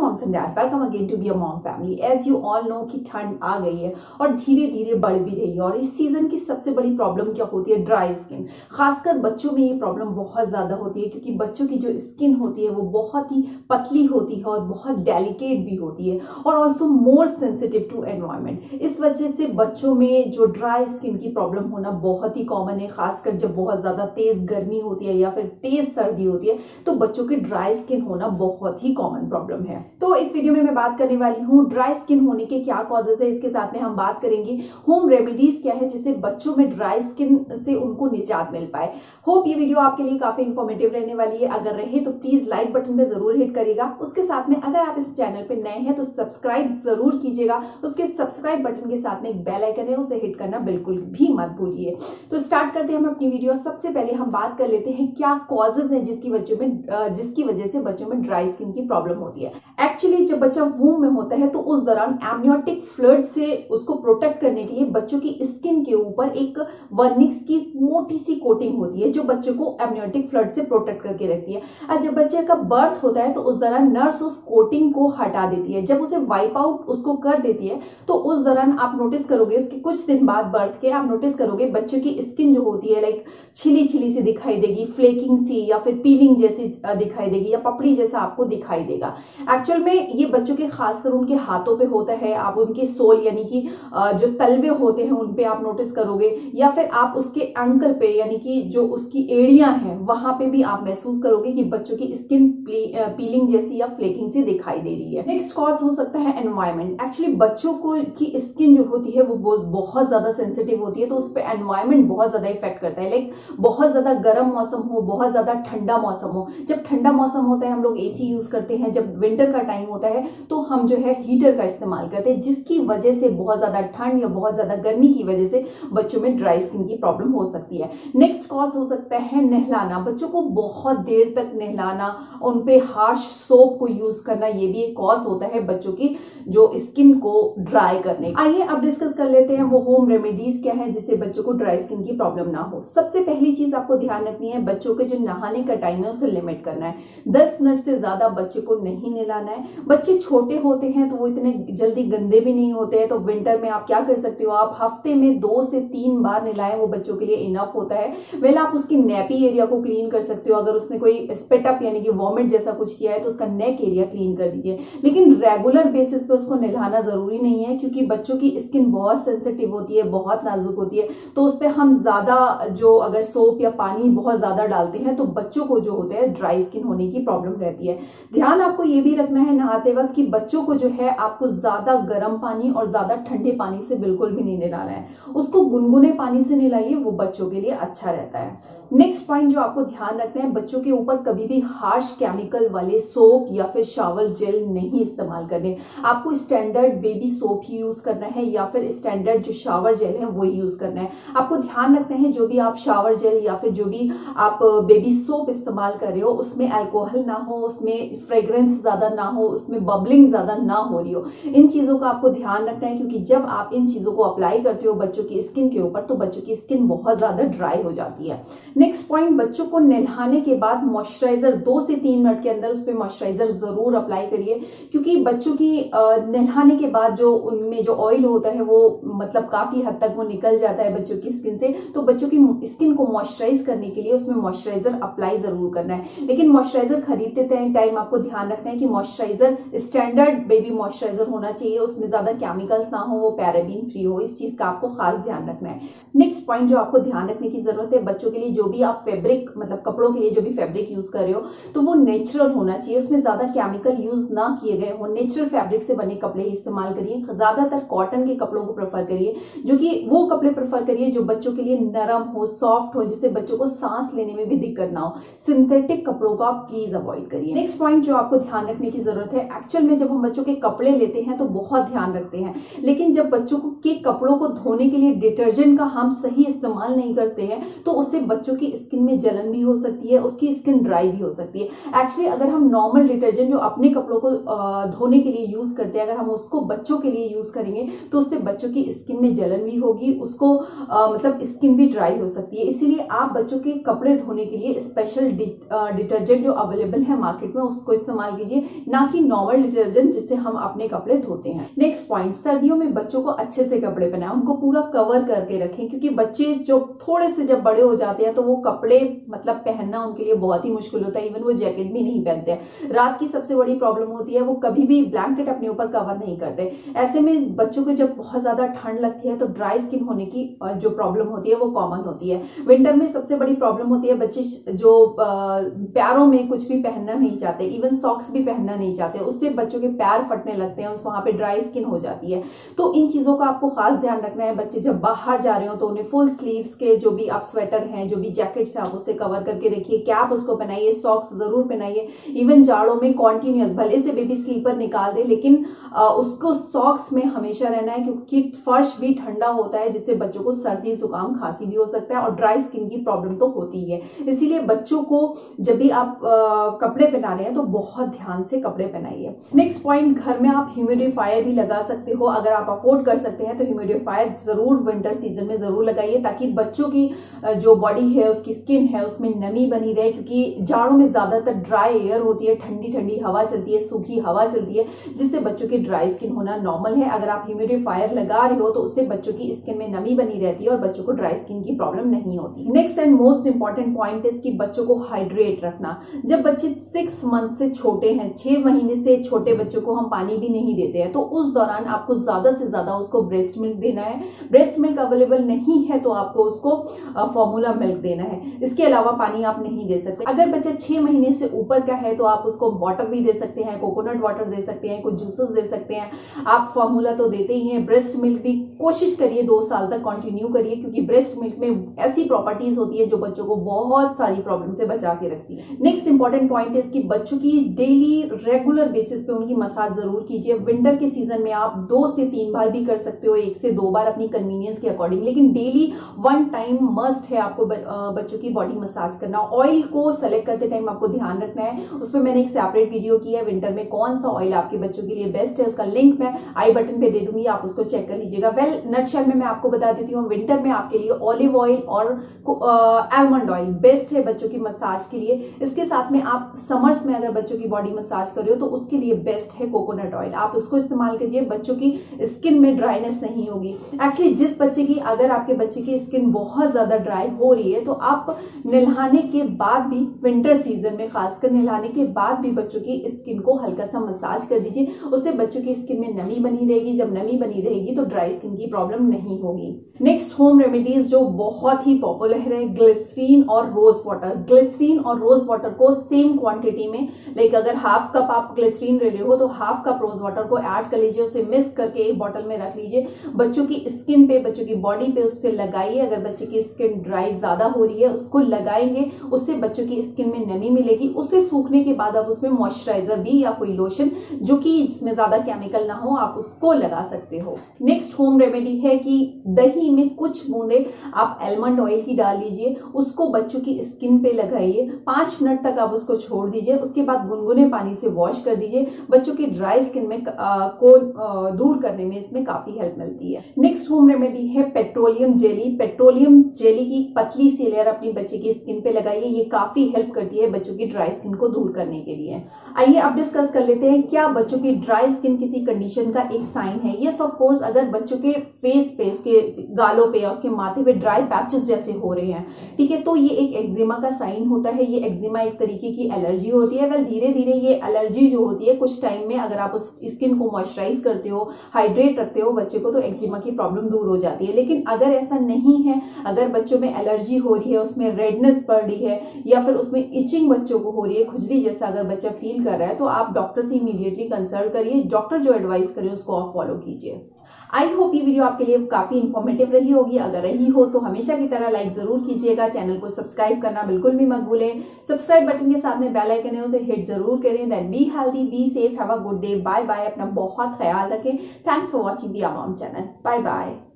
Moms and dad, welcome again to be a mom family. As you all know कि ठंड आ गई है और धीरे धीरे बढ़ भी रही है, और इस सीजन की सबसे बड़ी प्रॉब्लम क्या होती है? Dry skin. खासकर बच्चों में ये प्रॉब्लम बहुत ज्यादा होती है, क्योंकि बच्चों की जो स्किन होती है वो बहुत ही पतली होती है और बहुत डेलिकेट भी होती है, और also more sensitive to environment. इस वजह से बच्चों में जो ड्राई स्किन की प्रॉब्लम होना बहुत ही कॉमन है, खासकर जब बहुत ज्यादा तेज गर्मी होती है या फिर तेज सर्दी होती है तो बच्चों की ड्राई स्किन होना बहुत ही कॉमन प्रॉब्लम है। तो इस वीडियो में मैं बात करने वाली हूँ ड्राई स्किन होने के क्या कॉजेज है। इसके साथ में हम बात करेंगे होम रेमेडीज क्या है जिससे बच्चों में ड्राई स्किन से उनको निजात मिल पाए। होप ये वीडियो आपके लिए काफी इंफॉर्मेटिव रहने वाली है। अगर रहे तो प्लीज लाइक बटन पे जरूर हिट करिएगा। उसके साथ में अगर आप इस चैनल पे नए हैं तो सब्सक्राइब जरूर कीजिएगा। उसके सब्सक्राइब बटन के साथ में एक बेल आइकन है, उसे हिट करना बिल्कुल भी मत भूलिए। तो स्टार्ट करते हैं हम अपनी वीडियो। सबसे पहले हम बात कर लेते हैं क्या कॉजेज है जिसकी वजह से बच्चों में ड्राई स्किन की प्रॉब्लम होती है। एक्चुअली जब बच्चा वूम में होता है तो उस दौरान एमनियोटिक फ्लूइड से उसको प्रोटेक्ट करने के लिए बच्चों की स्किन के ऊपर एक वर्निक्स की मोटी सी कोटिंग होती है जो बच्चों को एमनियोटिक फ्लूइड से प्रोटेक्ट करके रखती है। और जब बच्चे का बर्थ होता है तो उस दौरान नर्स उस कोटिंग को हटा देती है। जब उसे वाइप आउट उसको कर देती है तो उस दौरान आप नोटिस करोगे, उसके कुछ दिन बाद बर्थ के आप नोटिस करोगे बच्चों की स्किन जो होती है लाइक छिली छिली सी दिखाई देगी, फ्लेकिंग सी या फिर पीलिंग जैसी दिखाई देगी या पपड़ी जैसा आपको दिखाई देगा। एक्चुअल में ये बच्चों के खासकर उनके हाथों पे होता है। आप उनके सोल यानी कि जो तलवे होते हैं उन पे आप नोटिस करोगे, या फिर आप उसके एंकल पे यानी कि जो उसकी एड़ियां हैं वहां पे भी आप महसूस करोगे कि बच्चों की स्किन पीलिंग जैसी या फ्लेकिंग सी दिखाई दे रही है। नेक्स्ट कॉज हो सकता है एनवायरमेंट। एक्चुअली बच्चों को की स्किन जो होती है वो बहुत ज्यादा सेंसिटिव होती है, तो उस पर एनवायरमेंट बहुत ज्यादा इफेक्ट करता है। लाइक बहुत ज्यादा गर्म मौसम हो, बहुत ज्यादा ठंडा मौसम हो। जब ठंडा मौसम होता है हम लोग एसी यूज करते हैं, जब विंटर का टाइम होता है तो हम जो है हीटर का इस्तेमाल करते हैं, जिसकी वजह से बहुत ज्यादा ठंड या बहुत ज्यादा गर्मी की वजह से बच्चों में ड्राई स्किन की प्रॉब्लम हो सकती है। नेक्स्ट कॉज हो सकता है नहलाना। बच्चों को बहुत देर तक नहलाना, उन पे हार्श सोप को यूज करना, ये भी एक कॉज होता है बच्चों की जो स्किन को ड्राई करने। आइए अब डिस्कस कर लेते हैं वो होम रेमेडीज क्या है जिससे बच्चों को ड्राई स्किन की प्रॉब्लम ना हो। सबसे पहली चीज आपको ध्यान रखनी है, बच्चों के जो नहाने का टाइम है उसे लिमिट करना है। 10 मिनट से ज्यादा बच्चे को नहीं नहलाना है। बच्चे छोटे होते हैं तो वो इतने जल्दी गंदे भी नहीं होते हैं, तो विंटर में आप क्या कर सकते हो, आप हफ्ते में 2 से 3 बार नहलाएं, वो बच्चों के लिए इनफ होता है। वेल आप उसकी नेपी एरिया को क्लीन कर सकते हो। अगर उसने कोई स्पिट अप यानी कि वॉमिट जैसा कुछ किया है तो उसका नेक एरिया क्लीन कर दीजिए, लेकिन रेगुलर बेसिस पे उसको नहलाना जरूरी नहीं है, क्योंकि बच्चों की स्किन बहुत सेंसिटिव होती है, बहुत नाजुक होती है। तो उस पर हम ज्यादा जो अगर सोप या पानी बहुत ज्यादा डालते हैं तो बच्चों को जो होता है ड्राई स्किन होने की प्रॉब्लम रहती है। ध्यान आपको ये भी रखना है नहाते वक्त कि बच्चों को जो है आपको ज्यादा गर्म पानी और ज्यादा ठंडे पानी से बिल्कुल भी नहीं नहलाना है। उसको गुनगुने पानी से नहलाइए, वो बच्चों के लिए अच्छा रहता है। नेक्स्ट पॉइंट जो आपको ध्यान रखना है, बच्चों के ऊपर कभी भी हार्श केमिकल वाले सोप या फिर शावर जेल नहीं इस्तेमाल करने। आपको स्टैंडर्ड बेबी सोप ही यूज करना है या फिर स्टैंडर्ड जो शावर जेल है वो यूज करना है। आपको ध्यान रखना है जो भी आप शावर जेल या फिर जो भी आप बेबी सोप इस्तेमाल कर रहे हो उसमें अल्कोहल ना हो, उसमें फ्रेग्रेंस ज्यादा ना हो, उसमें बबलिंग ज्यादा ना हो रही हो। इन चीजों का आपको ध्यान रखना है, क्योंकि जब आप इन चीजों को अप्लाई करते हो बच्चों की स्किन के ऊपर तो बच्चों की स्किन बहुत ज्यादा ड्राई हो जाती है। नेक्स्ट पॉइंट, बच्चों को नहलाने के बाद मॉइस्चराइजर 2 से 3 मिनट के अंदर उस पर मॉइस्चराइजर जरूर अप्लाई करिए, क्योंकि बच्चों की नहलाने के बाद जो उनमें जो ऑयल होता है वो मतलब काफी हद तक वो निकल जाता है बच्चों की स्किन से। तो बच्चों की स्किन को मॉइस्चराइज करने के लिए उसमें मॉइस्चराइजर अप्लाई जरूर करना है, लेकिन मॉइस्चराइजर खरीदते टाइम आपको ध्यान रखना है कि मॉइस्चराइजर स्टैंडर्ड बेबी मॉइस्चराइजर होना चाहिए, उसमें ज्यादा केमिकल्स ना हो, वो पैराबीन फ्री हो। इस चीज का आपको खास ध्यान रखना है। नेक्स्ट पॉइंट जो आपको ध्यान रखने की जरूरत है, बच्चों के लिए जो भी आप फैब्रिक मतलब कपड़ों के लिए जो भी फैब्रिक यूज कर रहे हो तो वो नेचुरल होना चाहिए, उसमें ज्यादा केमिकल यूज ना किए गए हो। नेचुरल फैब्रिक से बने कपड़े ही इस्तेमाल करिए। ज्यादातर कॉटन के कपड़ों को प्रेफर करिए, जो कि वो कपड़े प्रेफर करिए जो बच्चों के लिए नरम हो, सॉफ्ट हो, जिससे बच्चों को सांस लेने में भी दिक्कत ना हो। सिंथेटिक कपड़ों को आप प्लीज अवॉइड करिए। नेक्स्ट पॉइंट जो आपको ध्यान रखने की जरूरत है, एक्चुअल में जब हम बच्चों के कपड़े लेते हैं तो बहुत ध्यान रखते हैं, लेकिन जब बच्चों के कपड़ों को धोने के लिए डिटर्जेंट का हम सही इस्तेमाल नहीं करते हैं तो उससे बच्चों की स्किन में जलन भी हो सकती है, उसकी स्किन ड्राई भी हो सकती है। एक्चुअली अगर हम नॉर्मल डिटर्जेंट जो अपने कपड़ों को धोने के लिए यूज करते हैं, अगर हम उसको बच्चों के लिए यूज करेंगे तो उससे बच्चों की स्किन में जलन भी होगी, उसको मतलब स्किन भी ड्राई हो सकती है। इसीलिए आप बच्चों के कपड़े धोने के लिए स्पेशल डिटर्जेंट जो अवेलेबल है मार्केट में उसको इस्तेमाल कीजिए, ना कि नॉर्मल डिटर्जेंट जिससे हम अपने कपड़े धोते हैं। नेक्स्ट पॉइंट, सर्दियों में बच्चों को अच्छे से कपड़े पहनाएं, उनको पूरा कवर करके रखें, क्योंकि बच्चे जो थोड़े से जब बड़े हो जाते हैं तो वो कपड़े मतलब पहनना उनके लिए बहुत ही मुश्किल होता है, इवन वो जैकेट भी नहीं पहनते हैं। रात की सबसे बड़ी प्रॉब्लम होती है वो कभी भी ब्लैंकेट अपने ऊपर कवर नहीं करते। ऐसे में बच्चों को जब बहुत ज्यादा ठंड लगती है तो ड्राई स्किन होने की जो प्रॉब्लम होती है वो कॉमन होती है। विंटर में सबसे बड़ी प्रॉब्लम होती है बच्चे जो पैरों में कुछ भी पहनना नहीं चाहते, इवन सॉक्स भी पहनना नहीं चाहते, उससे बच्चों के पैर फटने लगते हैं, वहां पे ड्राई स्किन हो जाती है। तो इन चीजों का आपको खास ध्यान रखना है। बच्चे जब बाहर जा रहे हो तो उन्हें फुल स्लीव्स के जो भी आप स्वेटर हैं, जो भी जैकेट्स हैं, आप उससे कवर करके रखिए, कैप उसको पहनाइए, सॉक्स जरूर पहनाइए। इवन जाड़ों में कॉन्टिन्यूस भले से बेबी स्लीपर निकाल दे लेकिन उसको सॉक्स में हमेशा रहना है, क्योंकि फर्श भी ठंडा होता है जिससे बच्चों को सर्दी जुकाम खांसी भी हो सकता है और ड्राई स्किन की प्रॉब्लम तो होती है। इसीलिए बच्चों को जब भी आप कपड़े पहना रहे हैं तो बहुत ध्यान से कपड़े पहनाइए। नेक्स्ट पॉइंट, घर में आप ह्यूमिडिफायर भी लगा सकते हो, अगर आप अफोर्ड कर सकते हैं तो ह्यूमिडिफायर जरूर विंटर सीजन में जरूर लगाइए, ताकि बच्चों की जो बॉडी है, उसकी स्किन है, उसमें नमी बनी रहे, क्योंकि जाड़ों में ज्यादातर ड्राई एयर होती है, ठंडी ठंडी हवा चलती है, सूखी हवा चलती है, जिससे बच्चों की ड्राई स्किन होना नॉर्मल है। अगर आप ह्यूमिडिफायर लगा रहे हो तो उससे बच्चों की स्किन में नमी बनी रहती है और बच्चों को ड्राई स्किन की प्रॉब्लम नहीं होती। Next and most important point है कि बच्चों को हाइड्रेट रखना। जब बच्चे 6 मंथ से छोटे हैं, 6 महीने से छोटे बच्चों को हम पानी भी नहीं देते हैं, तो उस दौरान आपको ज्यादा से ज्यादा उसको ब्रेस्ट मिल्क देना है। ब्रेस्ट मिल्क अवेलेबल नहीं है तो आपको उसको फॉर्मूला मिल्क देना है, इसके अलावा पानी आप नहीं दे सकते। अगर बच्चा 6 महीने से ऊपर का है तो आप उसको वाटर भी दे सकते हैं, कोकोनट वाटर दे सकते हैं, कुछ जूसेस दे सकते हैं। आप फॉर्मूला तो देते ही हैं, ब्रेस्ट मिल्क भी कोशिश करिए 2 साल तक कंटिन्यू करिए, क्योंकि ब्रेस्ट मिल्क में ऐसी प्रॉपर्टीज होती है जो बच्चों को बहुत सारी प्रॉब्लम से बचा के रखती है। नेक्स्ट इंपॉर्टेंट पॉइंट है कि बच्चों की डेली रेगुलर बेसिस पे उनकी मसाज जरूर कीजिए। विंटर के सीजन में आप 2 से 3 बार भी कर सकते हो, 1 से 2 बार अपनी कन्वीनियंस के अकॉर्डिंग, लेकिन डेली 1 टाइम मस्ट है आपको बच्चों की बॉडी मसाज करना। ऑयल को सेलेक्ट करते टाइम आपको ध्यान रखना है, उसमें मैंने एक सेपरेट वीडियो की है, विंटर में कौन सा ऑयल आपके बच्चों के लिए बेस्ट है, उसका लिंक मैं आई बटन पे दे दूंगी, आप उसको चेक कर लीजिएगा। वेल नटशेल में मैं आपको बता देती हूँ, विंटर में आपके लिए ऑलिव ऑयल और आलमंड ऑयल बेस्ट है बच्चों की मसाज के लिए। इसके साथ में आप समर्स में अगर बच्चों की बॉडी मसाज कर रहे हो तो उसके लिए बेस्ट है कोकोनट ऑयल, आप उसको इस्तेमाल कीजिए, बच्चों की स्किन में ड्राइनेस नहीं होगी। एक्चुअली जिस बच्चे की, अगर आपके बच्चे की स्किन बहुत ज्यादा ड्राई हो रही है तो आप नहलाने के बाद भी, विंटर सीजन में खासकर नहलाने के बाद भी बच्चों की स्किन को हल्का सा मसाज कर दीजिए, उससे बच्चों की स्किन में नमी बनी रहेगी। जब नमी बनी रहेगी तो ड्राई स्किन की प्रॉब्लम नहीं होगी। नेक्स्ट होम रेमेडीज जो बहुत ही पॉपुलर है, ग्लिसरीन और रोज वाटर। ग्लिसरीन और रोज वाटर को सेम क्वांटिटी में, लाइक अगर हाफ कप आप ग्लिसरीन ले रहे हो तो हाफ कप रोज वाटर को ऐड कर लीजिए, उसे मिक्स करके एक बॉटल में रख लीजिए, बच्चों की स्किन पे, बच्चों की बॉडी पे उससे लगाइए। अगर बच्चे की स्किन ड्राई ज्यादा हो रही है उसको लगाएंगे, उससे बच्चों की स्किन में नमी मिलेगी। उसे सूखने के बाद आप उसमें मॉइस्चराइजर भी या कोई लोशन जो कि इसमें ज्यादा केमिकल ना हो आप उसको लगा सकते हो। नेक्स्ट होम रेमेडी है कि दही में कुछ बूंदे आप आलमंड ऑयल की डाल लीजिए, उसको बच्चों की स्किन पे लगाइए, 5 मिनट तक आप उसको छोड़ दीजिए, उसके बाद गुनगुने पानी से वॉश कर दीजिए। बच्चों की ड्राई स्किन में को दूर करने में इसमें काफी हेल्प मिलती है। नेक्स्ट होम रेमेडी है पेट्रोलियम जेली। पेट्रोलियम जेली की पतली सी लेयर अपनी बच्चे की स्किन पे लगाइए, ये काफी हेल्प करती है बच्चों की ड्राई स्किन को दूर करने के लिए। आइए अब डिस्कस कर लेते हैं, क्या बच्चों की ड्राई स्किन किसी कंडीशन का एक साइन है? यस ऑफ कोर्स, अगर बच्चों के फेस पे, उसके गालों पे या उसके माथे पे ड्राई पैचेस जैसे हो रहे हैं, ठीक है, तो ये एक एक्जिमा का साइन होता है। ये एक्जिमा एक तरीके की एलर्जी होती है। वेल धीरे धीरे ये एलर्जी जो होती है कुछ टाइम में, अगर आप उस स्किन को मॉइस्चराइज करते हो, हाइड्रेट रखते हो बच्चे को, तो एक्जिमा की प्रॉब्लम दूर हो जाती है। लेकिन अगर ऐसा नहीं है, अगर बच्चों में एलर्जी हो रही है, उसमें रेडनेस बढ़ रही है या फिर उसमें इचिंग बच्चों को हो रही है, खुजली जैसा अगर बच्चा फील कर रहा है, तो आप डॉक्टर से इमीडिएटली कंसल्ट करिए। डॉक्टर जो एडवाइस करे उसको आप फॉलो कीजिए। आई होप ये वीडियो आपके लिए काफी इंफॉर्मेटिव रही होगी। अगर रही हो तो हमेशा की तरह लाइक जरूर कीजिएगा, चैनल को सब्सक्राइब करना बिल्कुल भी मत भूलें। सब्सक्राइब बटन के साथ में बेल आइकन है, उसे हिट जरूर करें। Then be healthy, be safe, have a good day, bye bye. अपना बहुत ख्याल रखें। Thanks for watching the amount channel. Bye bye.